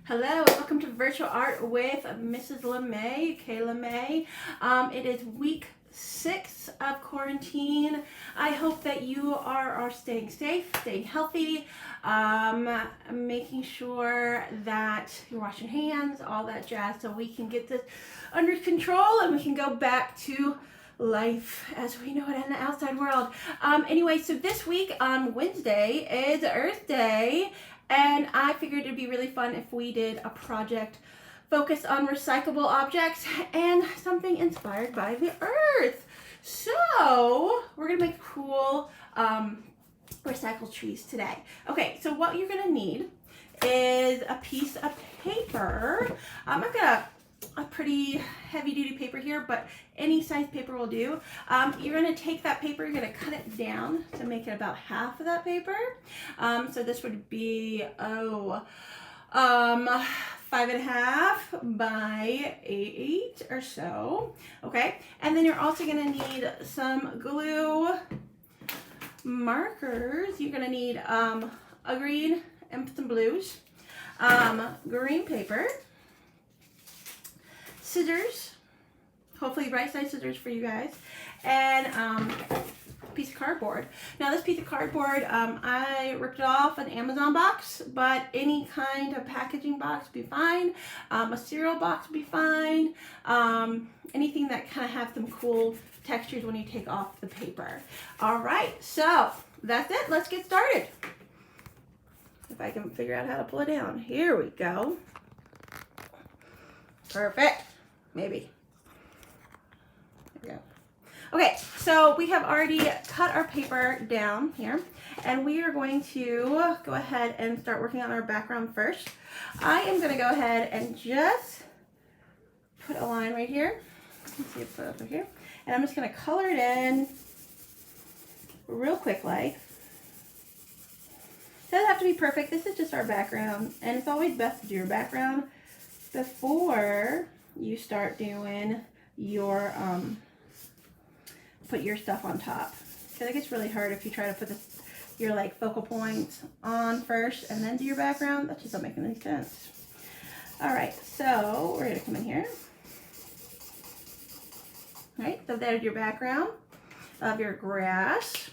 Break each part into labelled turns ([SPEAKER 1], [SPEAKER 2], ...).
[SPEAKER 1] Hello, welcome to Virtual Art with Mrs. LeMay, Kayla May. It is week 6 of quarantine. I hope that you are staying safe, staying healthy, making sure that you're washing hands, all that jazz, so we can get this under control and we can go back to life as we know it in the outside world. Anyway, so this week on Wednesday is Earth Day. And I figured it'd be really fun if we did a project focused on recyclable objects and something inspired by the earth. So we're gonna make cool recycled trees today. Okay, so what you're gonna need is a piece of paper. I've got a pretty heavy duty paper here, but any size paper will do. You're going to take that paper, you're going to cut it down to make it about half of that paper. So this would be 5.5 by 8 or so. Okay, and then you're also going to need some glue, markers. You're going to need a green and some blues, green paper, scissors, hopefully right size scissors for you guys, and a piece of cardboard. Now this piece of cardboard, I ripped it off an Amazon box, but any kind of packaging box would be fine. A cereal box would be fine. Anything that kind of have some cool textures when you take off the paper. All right, so that's it. Let's get started. If I can figure out how to pull it down. Here we go. Perfect. Maybe. There we go. Okay, so we have already cut our paper down here, and we are going to go ahead and start working on our background first. I am going to go ahead and just put a line right here. Let's see if I put it over here. And I'm just going to color it in real quick like. It doesn't have to be perfect. This is just our background, and it's always best to do your background before you start doing your put your stuff on top, because it gets really hard if you try to put your like focal points on first and then do your background. That just not making any sense. All right, so we're gonna come in here. All right, so there's your background of your grass.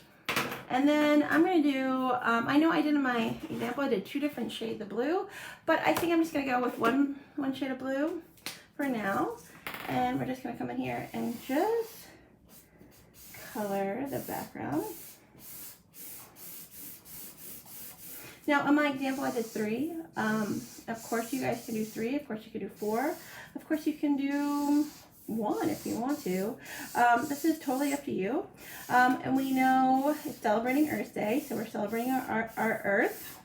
[SPEAKER 1] And then I'm going to do, I know I did in my example, I did 2 different shades of blue, but I think I'm just going to go with one shade of blue for now. And we're just going to come in here and just color the background. Now in my example I did 3. Of course you guys can do 3, of course you can do 4, of course you can do 1 if you want to. This is totally up to you. And we know it's celebrating Earth Day, so we're celebrating our Earth,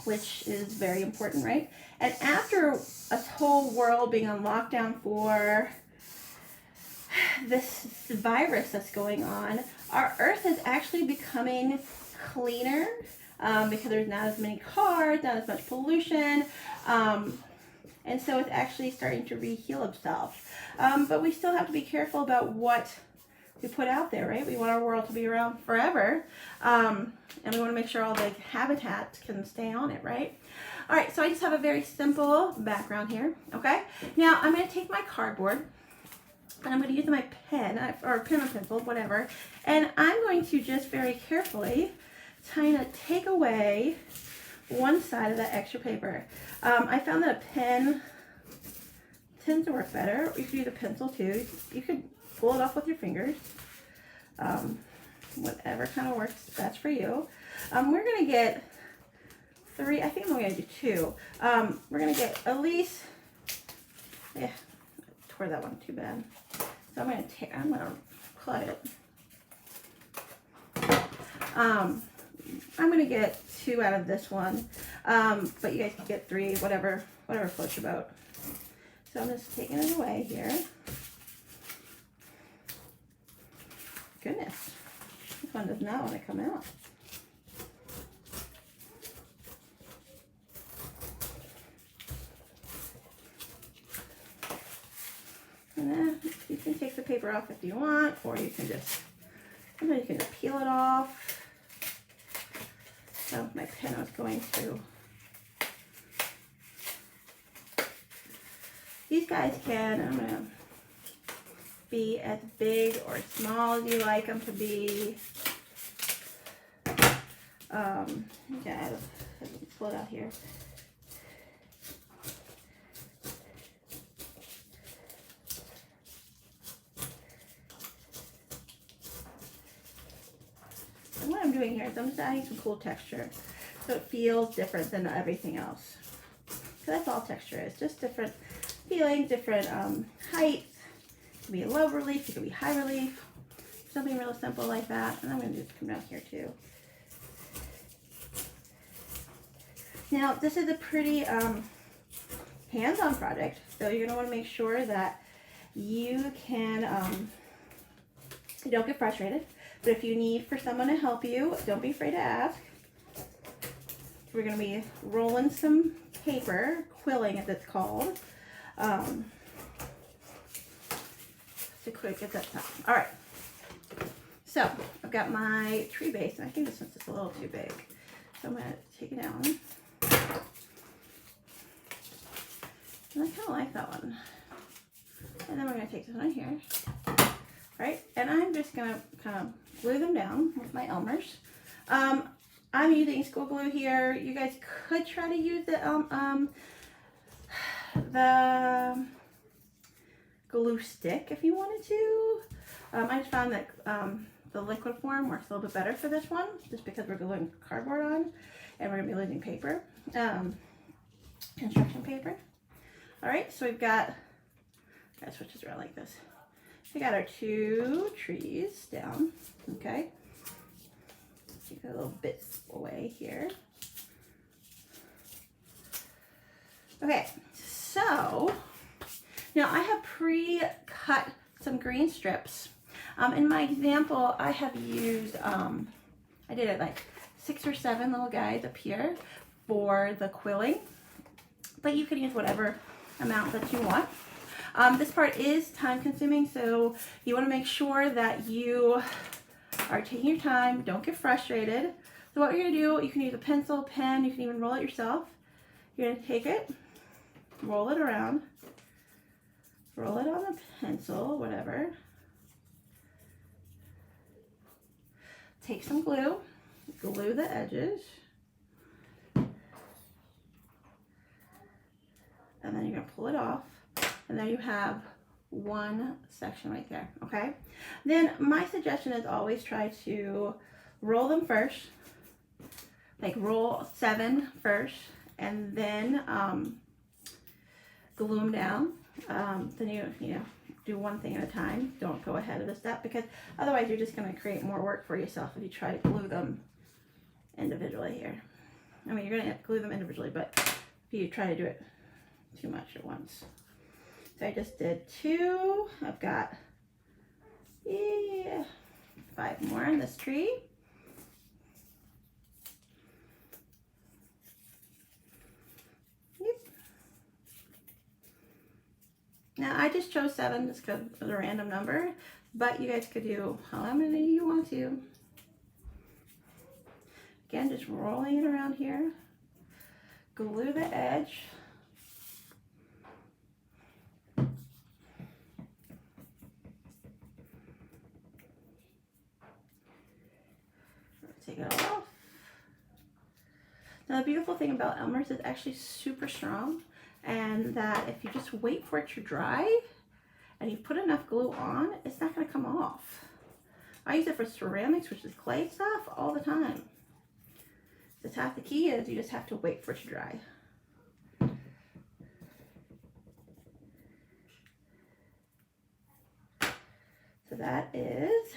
[SPEAKER 1] which is very important, right? And after a whole world being on lockdown for this virus that's going on, our Earth is actually becoming cleaner because there's not as many cars, not as much pollution. And so it's actually starting to re-heal itself. But we still have to be careful about what we put out there, right? We want our world to be around forever. And we want to make sure all the habitats can stay on it, right? All right, so I just have a very simple background here, okay? Now I'm going to take my cardboard, and I'm going to use my pen, or pen or pencil, whatever. And I'm going to just very carefully kind of take away one side of that extra paper. I found that a pen tends to work better. You could use a pencil too. You could pull it off with your fingers. Whatever kind of works best for you. We're going to get 3, I think I'm going to do 2. We're going to get at least, yeah, I tore that one too bad. So I'm going to cut it. I'm going to get 2 out of this one, but you guys can get 3, whatever floats your boat. So I'm just taking it away here. Goodness, this one does not want to come out. And then you can take the paper off if you want, or you can just peel it off. So my pen was going to These guys can, I'm gonna be as big or small as you like them to be. Yeah, let me pull it out here. And what I'm doing here is I'm just adding some cool texture so it feels different than everything else. So that's all texture is, just different feeling, different height. It can be low relief, it can be high relief, something real simple like that. And I'm going to just come down here too. Now this is a pretty hands-on project, so you're going to want to make sure that you can, you don't get frustrated. But if you need for someone to help you, don't be afraid to ask. We're going to be rolling some paper, quilling as it's called. So quick, get that done. All right. So I've got my tree base, and I think this one's just a little too big. So I'm going to take it down. And I kind of like that one. And then we're going to take this one here. All right. And I'm just going to kind of glue them down with my Elmer's. I'm using school glue here. You guys could try to use the glue stick if you wanted to. I just found that the liquid form works a little bit better for this one, just because we're gluing cardboard on and we're gonna be using paper, construction paper. All right, so we've got, gotta switch this around like this. We got our 2 trees down, okay? Take a little bit away here. Okay, so now I have pre-cut some green strips. In my example, I have used, I did it like 6 or 7 little guys up here for the quilling, but you can use whatever amount that you want. This part is time consuming, so you want to make sure that you are taking your time, don't get frustrated. So what you're going to do, you can use a pencil, pen, you can even roll it yourself. You're going to take it, roll it around, roll it on a pencil, whatever. Take some glue, glue the edges, and then you're going to pull it off, and then you have one section right there, okay? Then my suggestion is always try to roll them first, like roll 7 first, and then glue them down. Then you know, do one thing at a time. Don't go ahead of the step, because otherwise you're just going to create more work for yourself if you try to glue them individually here. I mean, you're going to have to glue them individually, but if you try to do it too much at once. So I just did 2. I've got 5 more in this tree. Yep. Now I just chose 7 just because it was a random number, but you guys could do how many you want to. Again, just rolling it around here. Glue the edge. Take it all off. Now the beautiful thing about Elmer's is actually super strong, and that if you just wait for it to dry and you put enough glue on, it's not going to come off. I use it for ceramics, which is clay stuff, all the time. The key is you just have to wait for it to dry. So that is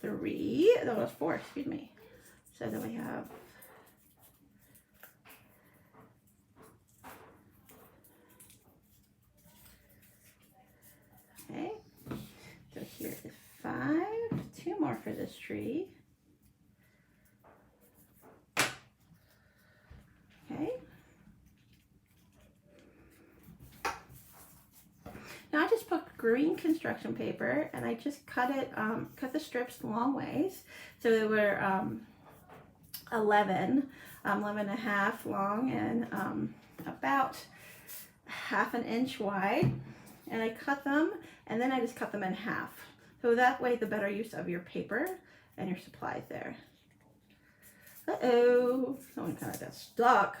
[SPEAKER 1] 3, that was 4, excuse me. So then we have okay. So here is 5, 2 more for this tree. Okay. Now I just put green construction paper and I just cut the strips long ways. So they were 11 and a half long and about 1/2 inch wide. and I cut them, and then I just cut them in half. So that way the better use of your paper and your supplies there. Uh-oh, someone kind of got stuck.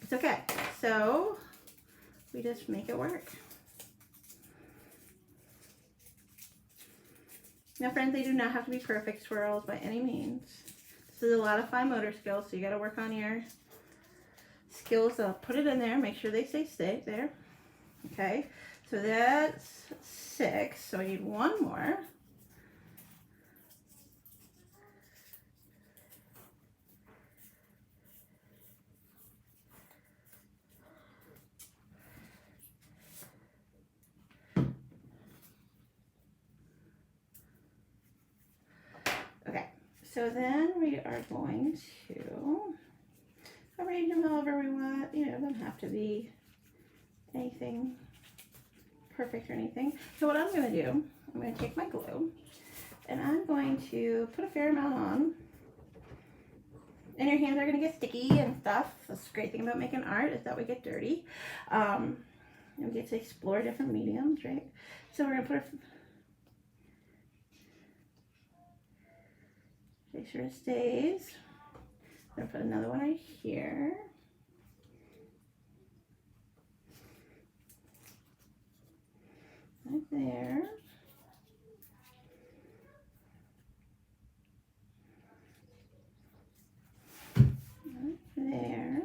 [SPEAKER 1] It's okay. So we just make it work. Now friends, they do not have to be perfect swirls by any means. This is a lot of fine motor skills, so you got to work on your skills. So put it in there, make sure they stay there. Okay, so that's 6, so I need 1 more. Okay, so then we are going to arrange them however we want. You know, it doesn't have to be anything perfect or anything. So what I'm going to do, I'm going to take my glue and I'm going to put a fair amount on. And your hands are going to get sticky and stuff. That's the great thing about making art, is that we get dirty. And we get to explore different mediums, right? So we're going to put make sure it stays. I'm going to put another one right here. Right there. Right there.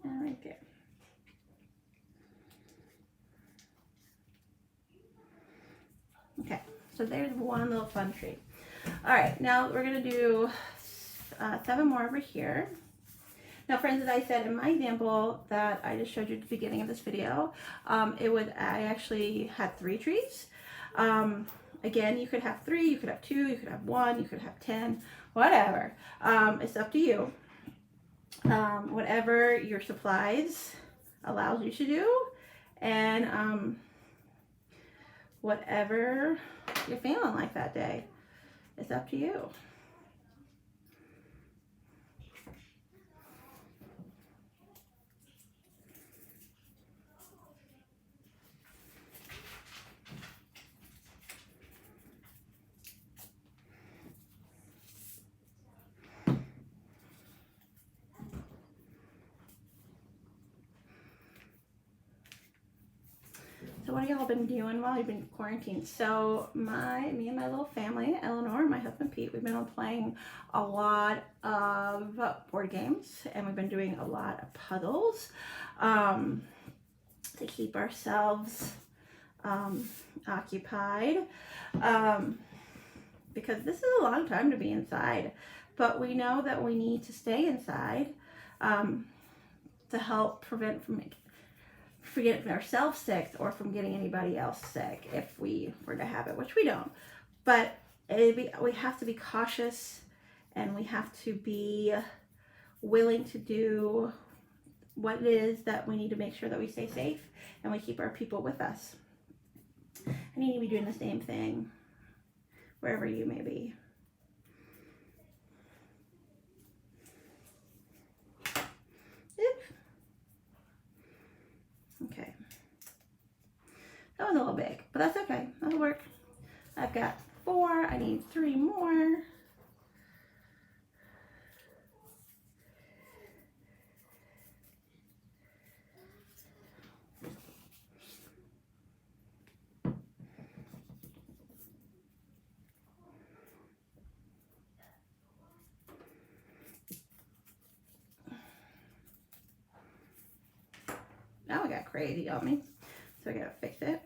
[SPEAKER 1] And right there. Okay, so there's one little fun tree. All right, now we're gonna do 7 more over here. Now friends, as I said in my example that I just showed you at the beginning of this video, I actually had 3 trees. Again, you could have 3, you could have 2, you could have 1, you could have 10, whatever. It's up to you. Whatever your supplies allows you to do, and whatever you're feeling like that day, it's up to you. So what have y'all been doing while you've been quarantined? So me and my little family, Eleanor and my husband Pete, we've been playing a lot of board games, and we've been doing a lot of puzzles to keep ourselves occupied, because this is a long time to be inside, but we know that we need to stay inside to help prevent from getting ourselves sick or from getting anybody else sick if we were to have it, which we don't. But we have to be cautious, and we have to be willing to do what it is that we need to make sure that we stay safe and we keep our people with us. And you need to be doing the same thing wherever you may be. Okay, that was a little big, but that's okay, that'll work. I've got 4, I need 3 more. Now I got crazy on me, so I gotta fix it.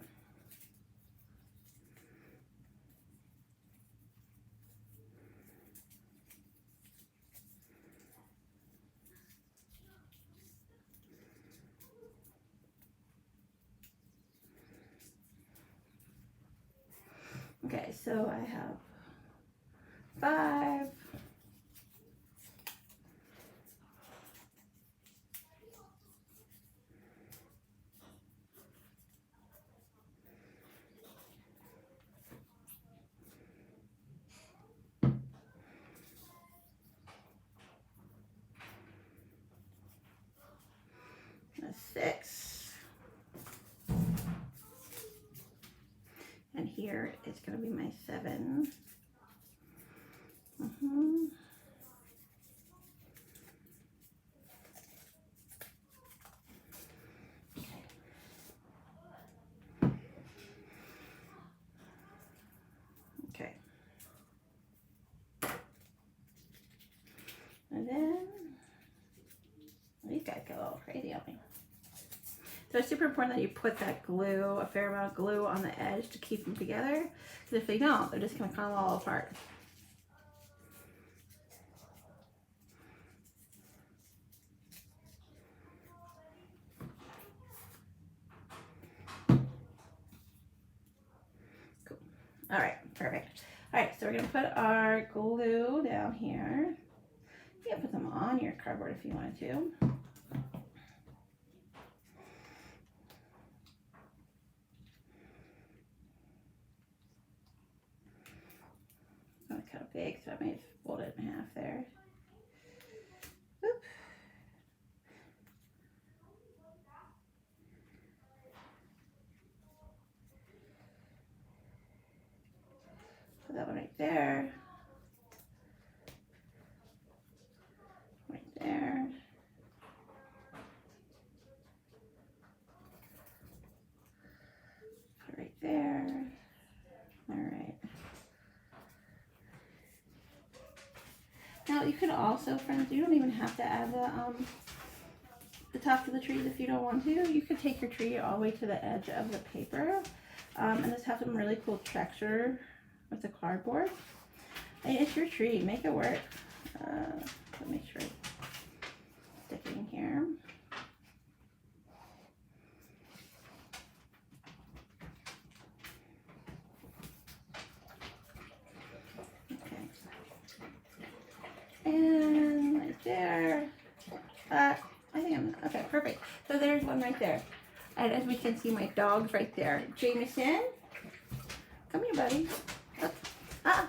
[SPEAKER 1] Okay, so I have 5. here is going to be my 7. Okay. And then these guys get a little crazy on me. So it's super important that you put that glue, a fair amount of glue on the edge to keep them together. Because if they don't, they're just going to kind of fall apart. Cool. All right, perfect. All right, so we're going to put our glue down here. You can put them on your cardboard if you wanted to. Kind of big, so I may fold it in half there. Oop. Put that one right there. Right there. Put it right there. All right. Now you could also, friends, you don't even have to add the top of the trees if you don't want to. You could take your tree all the way to the edge of the paper and just have some really cool texture with the cardboard. And it's your tree, make it work. Let me make sure I stick it in here. And right there. I think I'm, okay, perfect. So there's one right there. And as we can see, my dog's right there. Jameson, come here, buddy. Oh.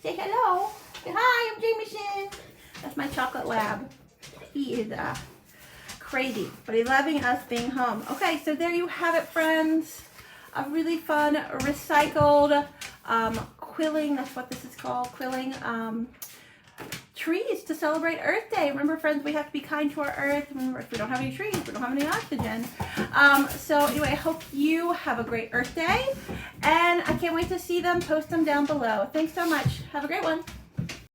[SPEAKER 1] Say hello. Say hi, I'm Jameson. That's my chocolate lab. He is crazy, but he's loving us being home. Okay, so there you have it, friends. A really fun recycled quilling, that's what this is called, quilling trees to celebrate Earth Day. Remember, friends, we have to be kind to our earth. Remember, if we don't have any trees, we don't have any oxygen. So anyway, I hope you have a great Earth Day, and I can't wait to see them. Post them down below. Thanks so much. Have a great one.